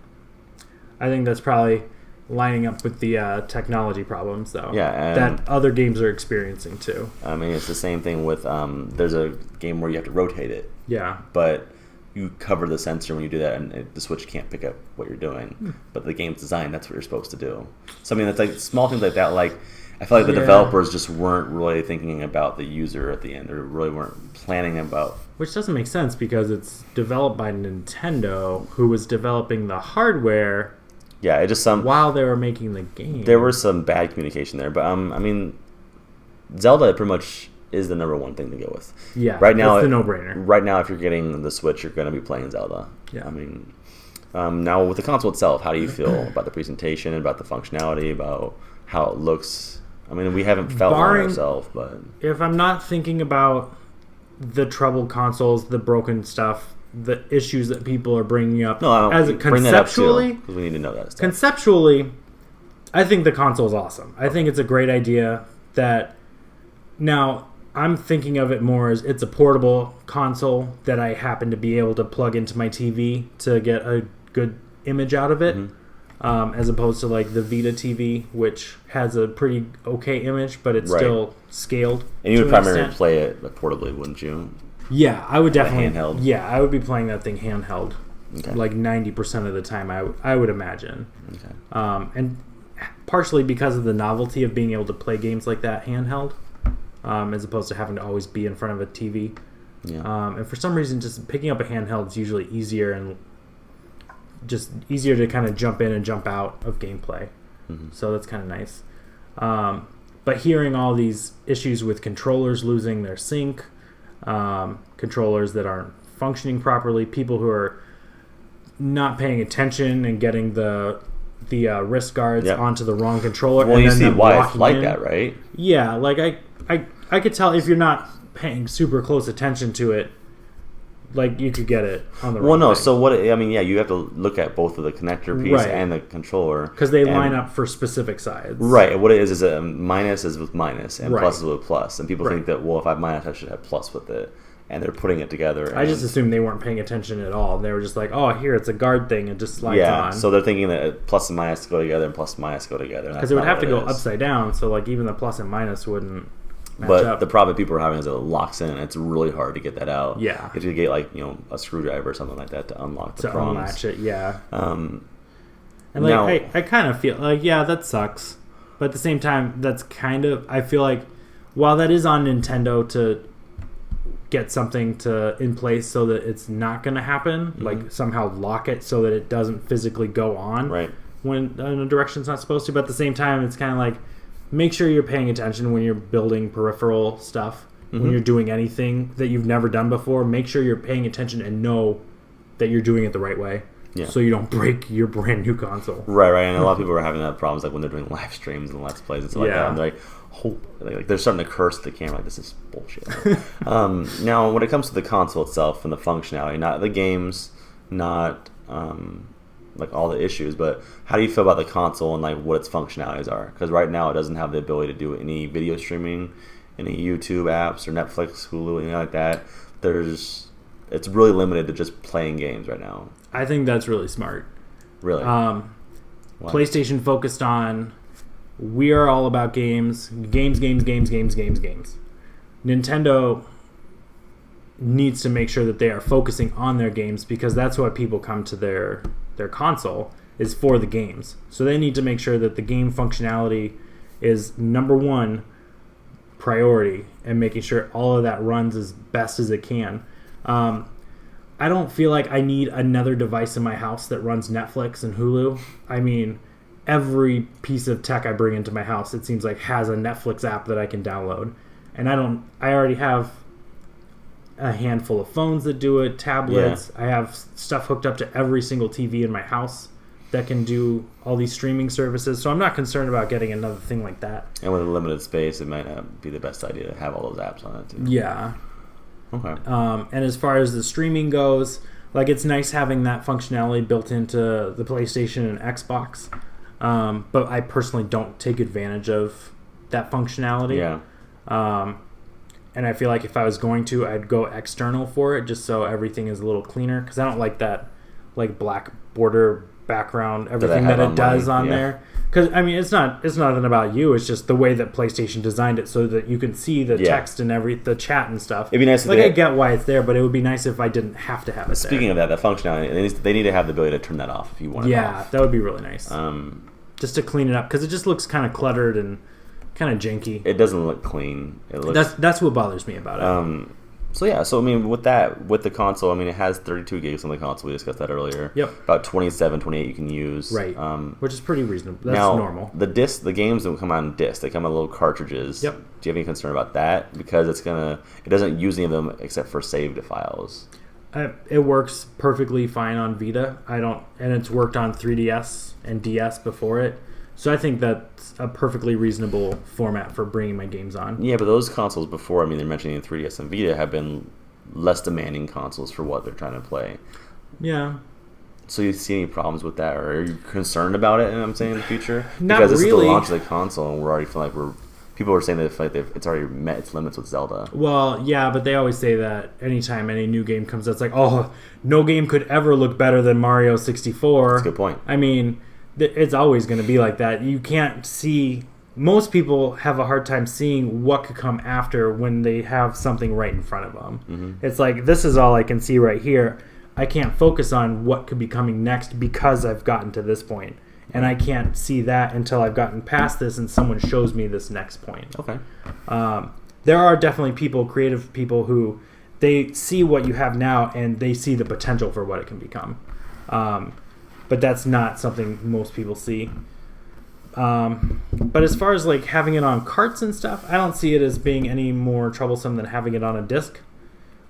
I think that's probably... lining up with the technology problems, though. Yeah, that other games are experiencing too. I mean, it's the same thing with there's a game where you have to rotate it. Yeah, but you cover the sensor when you do that, and the Switch can't pick up what you're doing. But the game's designed, that's what you're supposed to do. So I mean, it's like small things like that. Like I feel like the developers just weren't really thinking about the user at the end. They really weren't planning about. Which doesn't make sense because it's developed by Nintendo, who was developing the hardware. Yeah, it just while they were making the game. There was some bad communication there, but I mean, Zelda pretty much is the number one thing to go with. Yeah, right now it's the no-brainer. Right now, if you're getting the Switch, you're going to be playing Zelda. Yeah, I mean, now with the console itself, how do you feel about the presentation, about the functionality, about how it looks? I mean, we haven't felt it ourselves, but if I'm not thinking about the troubled consoles, the broken stuff, the issues that people are bringing up, conceptually, because we need to know that stuff. Conceptually, I think the console is awesome. I think it's a great idea. That now I'm thinking of it more as it's a portable console that I happen to be able to plug into my TV to get a good image out of it, as opposed to like the Vita TV, which has a pretty okay image, but it's still scaled. And you would primarily play it portably, wouldn't you? Yeah, I would definitely. Handheld. Yeah, I would be playing that thing handheld, like 90% of the time. I would imagine. Okay. And partially because of the novelty of being able to play games like that handheld, as opposed to having to always be in front of a TV. Yeah. And for some reason, just picking up a handheld is usually easier and just easier to kind of jump in and jump out of gameplay. Mm-hmm. So that's kind of nice. But hearing all these issues with controllers losing their sync, controllers that aren't functioning properly, people who are not paying attention and getting the wrist guards onto the wrong controller. Well, and you then see why it's like in. that, right? Yeah, like I could tell if you're not paying super close attention to it, like you could get it on the wrong thing. So you have to look at both of the connector piece and the controller. Because they line up for specific sides. Right, and what it is a minus is with minus, and plus is with plus. And people think that, well, if I have minus, I should have plus with it. And they're putting it together. I just assumed they weren't paying attention at all. They were just like, oh, here, it's a guard thing. It just slides on. So they're thinking that plus and minus go together and plus and minus go together. Because it would have to go upside down, so like even the plus and minus wouldn't match up. The problem people are having is that it locks in, and it's really hard to get that out. Yeah. You have to get a screwdriver or something like that to unlock the prongs. To unlatch it, yeah. And I kind of feel like, yeah, that sucks. But at the same time, that's kind of, I feel like, while that is on Nintendo to get something in place so that it's not going to happen, like somehow lock it so that it doesn't physically go on when in a direction it's not supposed to. But at the same time, it's kind of like, make sure you're paying attention when you're building peripheral stuff, when you're doing anything that you've never done before. Make sure you're paying attention and know that you're doing it the right way, so you don't break your brand new console. Right. And a lot of people are having that problems like when they're doing live streams and let's plays and stuff like that. And they're like, they're starting to curse the camera like, this is bullshit. Now, when it comes to the console itself and the functionality, not the games, not like all the issues, but how do you feel about the console and like what its functionalities are? Because right now it doesn't have the ability to do any video streaming, any YouTube apps or Netflix, Hulu, anything like that. It's really limited to just playing games right now. I think that's really smart. Really? PlayStation focused on, we are all about games. Nintendo needs to make sure that they are focusing on their games, because that's why people come to their console, is for the games. So they need to make sure that the game functionality is number one priority, and making sure all of that runs as best as it can. I don't feel like I need another device in my house that runs Netflix and Hulu. I mean, every piece of tech I bring into my house, it seems like, has a Netflix app that I can download. And I already have a handful of phones that do it, tablets. I have stuff hooked up to every single TV in my house that can do all these streaming services. So I'm not concerned about getting another thing like that. And with a limited space, it might not be the best idea to have all those apps on it too. Yeah. Okay. And as far as the streaming goes, like, it's nice having that functionality built into the PlayStation and Xbox. But I personally don't take advantage of that functionality. Yeah. And I feel like if I was going to, I'd go external for it, just so everything is a little cleaner. Because I don't like that, like, black border background, everything that it does on there. Because, I mean, it's nothing about you. It's just the way that PlayStation designed it so that you can see the text and the chat and stuff. It'd be nice. Like, I get why it's there, but it would be nice if I didn't have to have it Speaking of that functionality, they need to have the ability to turn that off if you want it off. Yeah, that would be really nice. Just to clean it up, because it just looks kind of cluttered and kind of janky. It doesn't look clean. It looks. That's what bothers me about it. So I mean, with the console, I mean, it has 32 gigs on the console. We discussed that earlier. Yep. About 27, 28 you can use. Right. Which is pretty reasonable. That's now, normal. The games don't come out in discs. They come in little cartridges. Yep. Do you have any concern about that? Because it doesn't use any of them except for saved files. It works perfectly fine on Vita. And it's worked on 3DS and DS before it. So I think that's a perfectly reasonable format for bringing my games on. Yeah, but those consoles before, I mean, they're mentioning 3DS and Vita, have been less demanding consoles for what they're trying to play. Yeah. So you see any problems with that, or are you concerned about it? I'm saying in the future, not because this really. is the launch of the console, and we're already feeling like people are saying that it's already met its limits with Zelda. Well, yeah, but they always say that anytime any new game comes out, it's like, oh, no game could ever look better than Mario 64. That's a good point. I mean, it's always going to be like that. You can't see. Most people have a hard time seeing what could come after when they have something right in front of them. Mm-hmm. It's like, this is all I can see right here. I can't focus on what could be coming next because I've gotten to this point. And I can't see that until I've gotten past this and someone shows me this next point. Okay. There are definitely creative people, who they see what you have now and they see the potential for what it can become. but that's not something most people see. But as far as like having it on carts and stuff, I don't see it as being any more troublesome than having it on a disc.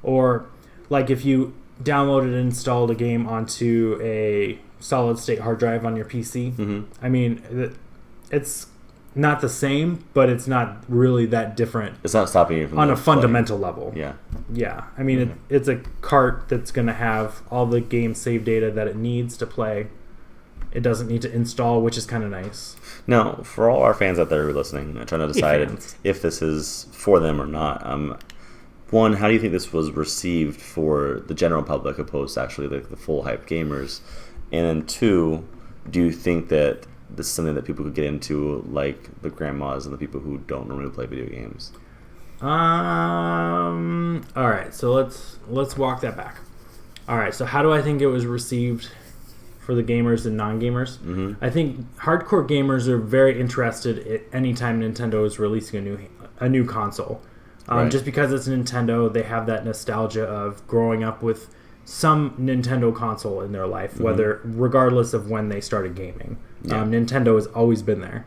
Or like if you downloaded and installed a game onto a solid state hard drive on your PC. Mm-hmm. I mean, it's not the same, but it's not really that different. It's not stopping you from on a fundamental level. Yeah. Yeah. I mean, it's a cart that's going to have all the game save data that it needs to play. It doesn't need to install, which is kind of nice. Now, for all our fans out there who are listening, trying to decide if this is for them or not, one, how do you think this was received for the general public opposed to actually the full hype gamers? And then two, do you think that this is something that people could get into, like the grandmas and the people who don't normally play video games? All right, so let's walk that back. All right, so how do I think it was received for the gamers and non-gamers? Mm-hmm. I think hardcore gamers are very interested at any time Nintendo is releasing a new console. Right. Just because it's Nintendo, they have that nostalgia of growing up with some Nintendo console in their life, Mm-hmm. regardless of when they started gaming. Yeah. Nintendo has always been there.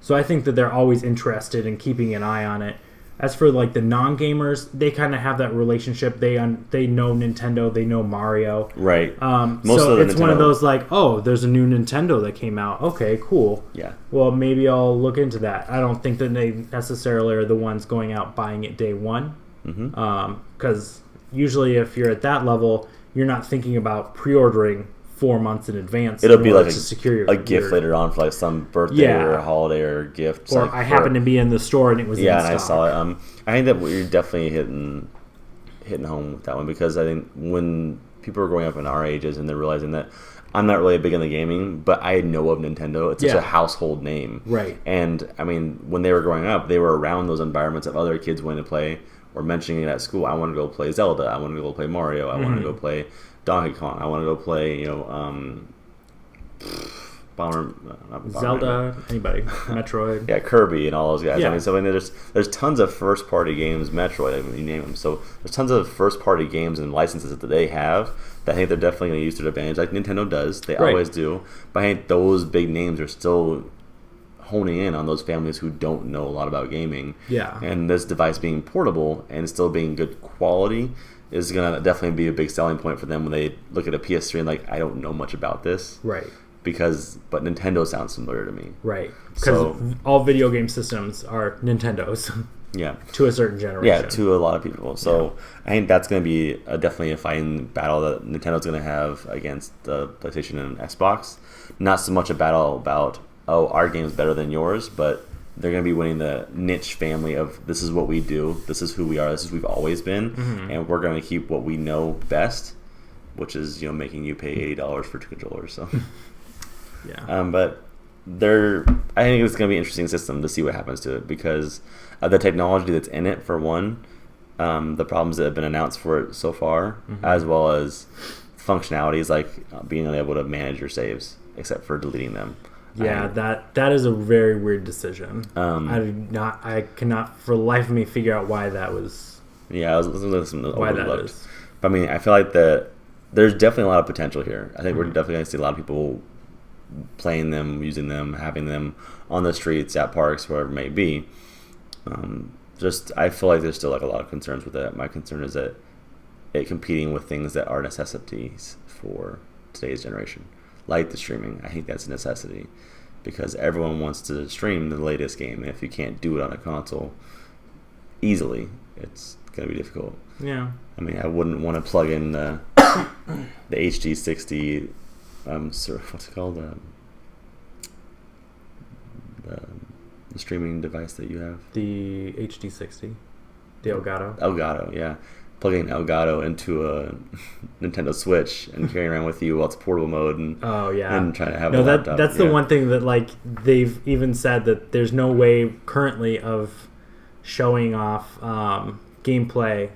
So I think that they're always interested in keeping an eye on it. As for like the non-gamers, they kind of have that relationship. They know Nintendo, they know Mario. Right. So it's one of those like, oh, there's a new Nintendo that came out. Okay, cool. Yeah. Well, maybe I'll look into that. I don't think that they necessarily are the ones going out buying it day one. Because usually if you're at that level, you're not thinking about pre-ordering 4 months in advance. It'll be like a gift later on for like some birthday or a holiday or a gift. Or I happened to be in the store and it was in stock. Yeah, and I saw it. I think that you're definitely hitting home with that one, because I think when people are growing up in our ages and they're realizing that I'm not really big into gaming, but I know of Nintendo. It's such a household name. Right. And I mean, when they were growing up, they were around those environments of other kids wanting to play or mentioning it at school. I want to go play Zelda. I want to go play Mario. I want to go play Donkey Kong. I want to go play, Zelda, anybody, Metroid. Yeah, Kirby and all those guys. Yeah. I mean, so there's tons of first party games, Metroid, I mean, you name them. So there's tons of first party games and licenses that they have that I think they're definitely going to use to their advantage, like Nintendo does. They always do. But I think those big names are still honing in on those families who don't know a lot about gaming. Yeah. And this device being portable and still being good quality is going to definitely be a big selling point for them when they look at a PS3 and like, I don't know much about this. Right. But Nintendo sounds familiar to me. Right. Because all video game systems are Nintendo's. Yeah. To a certain generation. Yeah, to a lot of people. So I think that's going to be definitely a fighting battle that Nintendo's going to have against the PlayStation and Xbox. Not so much a battle about, oh, our game's better than yours, but they're going to be winning the niche family of this is what we do, this is who we are, this is who we've always been, and we're going to keep what we know best, which is making you pay $80 for 2 controllers. So, yeah. But I think it's going to be an interesting system to see what happens to it, because of the technology that's in it, for one, the problems that have been announced for it so far, as well as functionalities like being unable to manage your saves except for deleting them. Yeah, that is a very weird decision. I cannot for the life of me figure out why that was. Yeah, I was listening to some why that overlooked. is. But I mean, I feel like there's definitely a lot of potential here. I think we're definitely going to see a lot of people playing them, using them, having them on the streets, at parks, wherever it may be. I feel like there's still like a lot of concerns with it. My concern is that it competing with things that are necessities for today's generation, like the streaming. I think that's a necessity because everyone wants to stream the latest game, and if you can't do it on a console easily, it's going to be difficult. Yeah. I mean, I wouldn't want to plug in the HD60. What's it called? The streaming device that you have. The HD60. The Elgato. Elgato, yeah. Plugging Elgato into a Nintendo Switch and carrying around with you while it's portable mode and and trying to have a laptop. That's the one thing that like they've even said that there's no way currently of showing off gameplay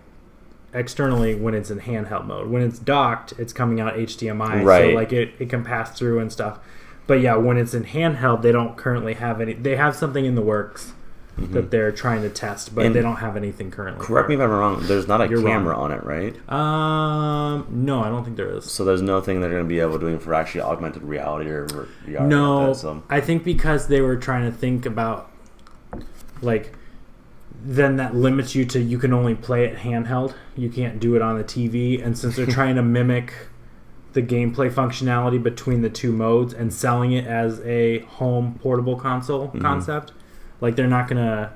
externally when it's in handheld mode. When it's docked, it's coming out HDMI, right. So like it can pass through and stuff. But yeah, when it's in handheld, they don't currently have any. They have something in the works that they're trying to test, but they don't have anything currently. Correct me if I'm wrong. There's not a camera on it, right? No, No, I don't think there is. So there's nothing they're going to be able to do for actually augmented reality or VR. No, like that, so. I think because they were trying to think about, like, then that limits you to you can only play it handheld. You can't do it on the TV. And since they're trying to mimic the gameplay functionality between the two modes and selling it as a home portable console concept, like they're not going to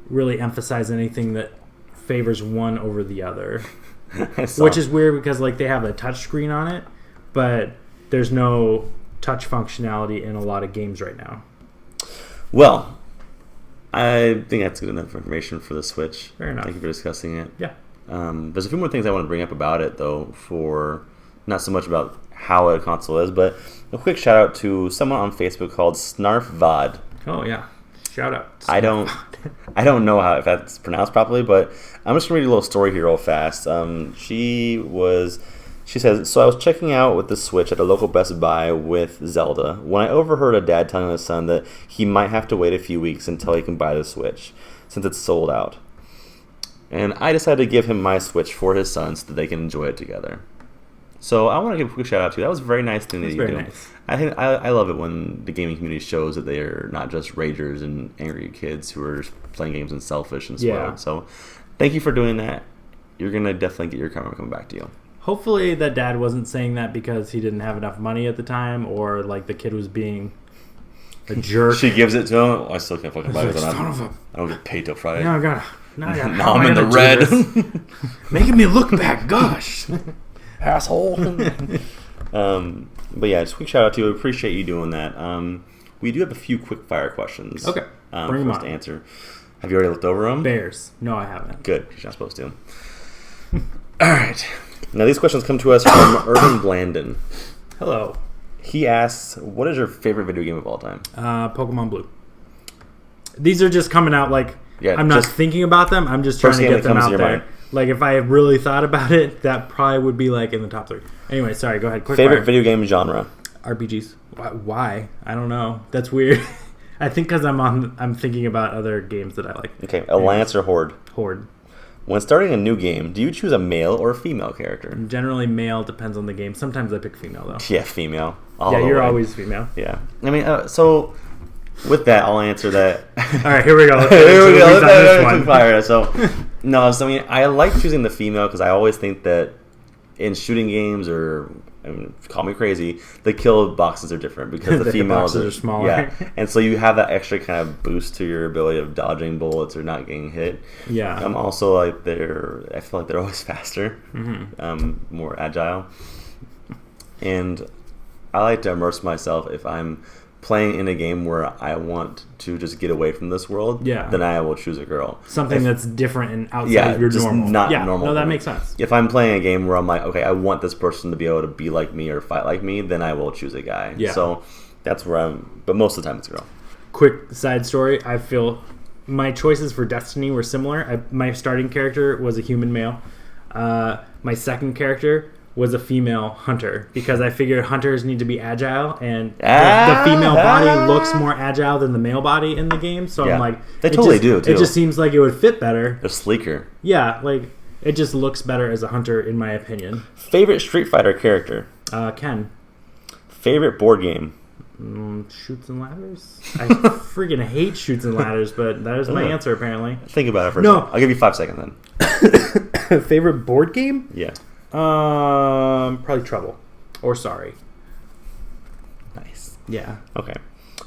really emphasize anything that favors one over the other. Which is weird because like they have a touch screen on it, but there's no touch functionality in a lot of games right now. Well, I think that's good enough information for the Switch. Fair enough. Thank you for discussing it. Yeah. There's a few more things I want to bring up about it, though, for not so much about how a console is, but a quick shout out to someone on Facebook called SnarfVod. Oh yeah, shout out. I don't know if that's pronounced properly, but I'm just gonna read a little story here real fast. She says, so I was checking out with the Switch at a local Best Buy with Zelda when I overheard a dad telling his son that he might have to wait a few weeks until he can buy the Switch, since it's sold out. And I decided to give him my Switch for his son so that they can enjoy it together. So I want to give a quick shout out to you. That was a very nice thing that you do. Nice. I think I love it when the gaming community shows that they are not just ragers and angry kids who are just playing games and selfish and spoiled. Yeah. So thank you for doing that. You're going to definitely get your karma coming back to you. Hopefully that dad wasn't saying that because he didn't have enough money at the time, or like the kid was being a jerk. She gives it to him. Oh, I still can't fucking buy it. I don't get paid till Friday. now I gotta. Now I'm in the red. Making me look back. Gosh, asshole. But yeah, just a quick shout out to you. I appreciate you doing that. We do have a few quick fire questions. Okay, bring them on. To answer. Have you already looked over them? Bears. No, I haven't. Good. You're not supposed to. All right. Now these questions come to us from Urban Blandon. Hello. He asks, "What is your favorite video game of all time?" Pokemon Blue. These are just coming out like I'm not thinking about them. I'm just trying to get them out there. Mind. Like if I had really thought about it, that probably would be like in the top 3. Anyway, sorry. Go ahead. Quick favorite fire. video game genre? RPGs. Why? I don't know. That's weird. I think because I'm thinking about other games that I like. Okay, Alliance or Horde? Horde. When starting a new game, do you choose a male or a female character? Generally male, depends on the game. Sometimes I pick female, though. Yeah, female. You're always female. Yeah. I mean, so with that, I'll answer that. All right, here we go. I like choosing the female because I always think that in shooting games or... I mean, call me crazy. The kill boxes are different because the females are smaller. Yeah, and so you have that extra kind of boost to your ability of dodging bullets or not getting hit. Yeah. I'm also I feel like they're always faster, more agile, and I like to immerse myself if I'm playing in a game where I want to just get away from this world. Yeah. Then I will choose a girl. Something that's different and outside of your just normal. Not normal. No, that makes sense. If I'm playing a game where I'm like, okay, I want this person to be able to be like me or fight like me, then I will choose a guy. Yeah. So that's where I'm. But most of the time, it's a girl. Quick side story. I feel my choices for Destiny were similar. My starting character was a human male. My second character was a female hunter because I figured hunters need to be agile, and the female body looks more agile than the male body in the game. So I'm like, they totally do too. It just seems like it would fit better. They're sleeker. Yeah, like it just looks better as a hunter, in my opinion. Favorite Street Fighter character? Ken. Favorite board game? Shoots and Ladders. I freaking hate Shoots and Ladders, but that is my answer apparently. Think about it for a second. I'll give you 5 seconds then. Favorite board game? Yeah. Probably Trouble or Sorry. Nice. Yeah. Okay.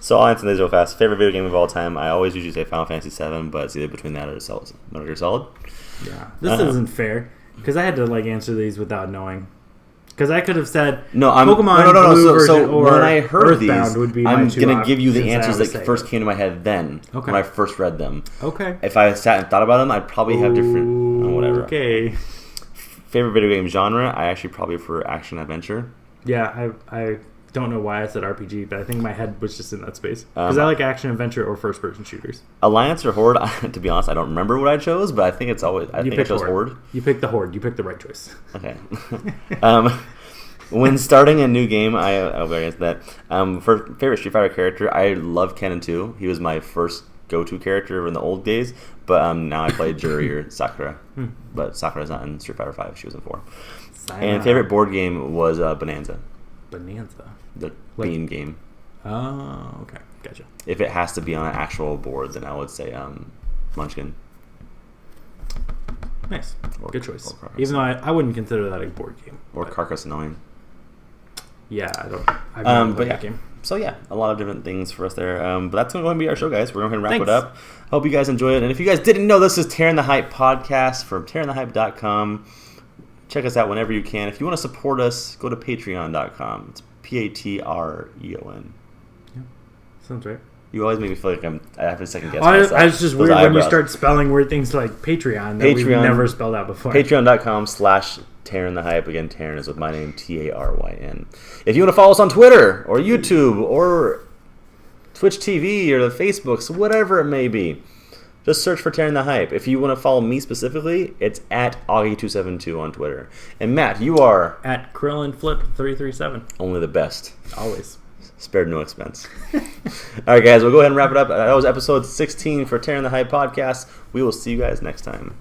So I'll answer these real fast. Favorite video game of all time? I always usually say Final Fantasy VII, but it's either between that or Metal Gear Solid. Yeah. This isn't fair because I had to answer these without knowing. Because I could have said Pokemon Blue version so or when I heard Earthbound these, would be I'm going to give you the answers that first came to my head then when I first read them. Okay. If I sat and thought about them, I'd probably have different whatever. Okay. Favorite video game genre? I actually probably prefer action adventure. Yeah, I don't know why I said RPG, but I think my head was just in that space because I like action adventure or first person shooters. Alliance or Horde? To be honest, I don't remember what I chose, but I think it's always I chose Horde. You picked the Horde. You picked the right choice. Okay. When starting a new game, I'll go against that. For favorite Street Fighter character, I love Ken 2. He was my first go-to character in the old days, but now I play Juri or Sakura. But Sakura's not in Street Fighter 5. She was in 4. And favorite board game was Bonanza. Bonanza. The bean game. Oh, okay. Gotcha. If it has to be on an actual board, then I would say Munchkin. Nice. Good choice. Even though I wouldn't consider that a board game. Or Carcassonne. Yeah, I've never played that game. So yeah, a lot of different things for us there. But that's going to be our show, guys. We're going to wrap it up. Hope you guys enjoy it. And if you guys didn't know, this is Taryn the Hype podcast from TarynTheHype.com. Check us out whenever you can. If you want to support us, go to Patreon.com. It's Patreon. Yeah, sounds right. You always make me feel like I have to second guess myself. It's just weird when you start spelling weird things like Patreon that we've never spelled out before. Patreon.com/TarynTheHype. Again, Taryn is with my name, Taryn. If you want to follow us on Twitter or YouTube or Twitch TV or the Facebooks, whatever it may be, just search for Taryn the Hype. If you want to follow me specifically, it's at Augie272 on Twitter. And Matt, you are at KrillinFlip337. Only the best. Always. Spared no expense. All right, guys, we'll go ahead and wrap it up. That was episode 16 for Taryn the Hype podcast. We will see you guys next time.